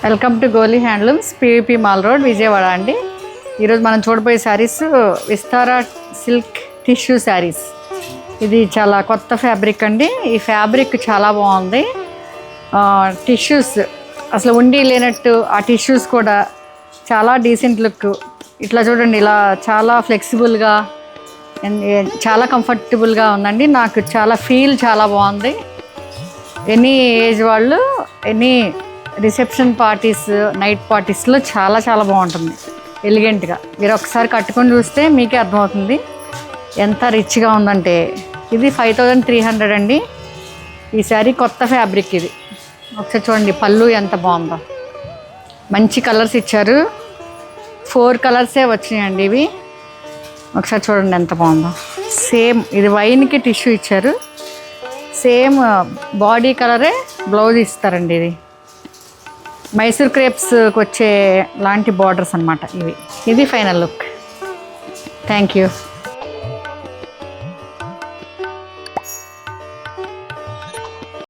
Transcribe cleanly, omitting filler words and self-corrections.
Welcome to Goli handlooms, PVP mall road, Vijayawada అండి. ఈరోజు మనం చూడబోయే శారీస్ విస్తారా సిల్క్ టిష్యూ శారీస్. ఇది చాలా కొత్త ఫ్యాబ్రిక్ అండి. ఈ ఫ్యాబ్రిక్ చాలా బాగుంది. టిష్యూస్ అసలు ఉండి లేనట్టు, ఆ టిష్యూస్ కూడా చాలా డీసెంట్ లుక్. ఇట్లా చూడండి, ఇలా చాలా ఫ్లెక్సిబుల్గా, చాలా కంఫర్టబుల్గా ఉందండి. నాకు చాలా బాగుంది. ఎనీ ఏజ్ వాళ్ళు, ఎనీ రిసెప్షన్ పార్టీస్, నైట్ పార్టీస్లో చాలా బాగుంటుంది, ఎలిగెంట్గా. మీరు ఒకసారి కట్టుకొని చూస్తే మీకే అర్థమవుతుంది ఎంత రిచ్గా ఉందంటే. ఇది 5300 అండి. ఈ శారీ కొత్త ఫ్యాబ్రిక్. ఇది ఒకసారి చూడండి, పళ్ళు ఎంత బాగుందో. మంచి కలర్స్ ఇచ్చారు, 4 కలర్సే వచ్చినాయండి ఇవి. ఒకసారి చూడండి ఎంత బాగుందో. సేమ్ ఇది వైన్కి టిష్యూ ఇచ్చారు, సేమ్ బాడీ కలరే బ్లౌజ్ ఇస్తారండి. మైసూర్ క్రేప్స్కి వచ్చే లాంటి బార్డర్స్ అన్నమాట ఇవి. ఇది ఫైనల్ లుక్. Thank you.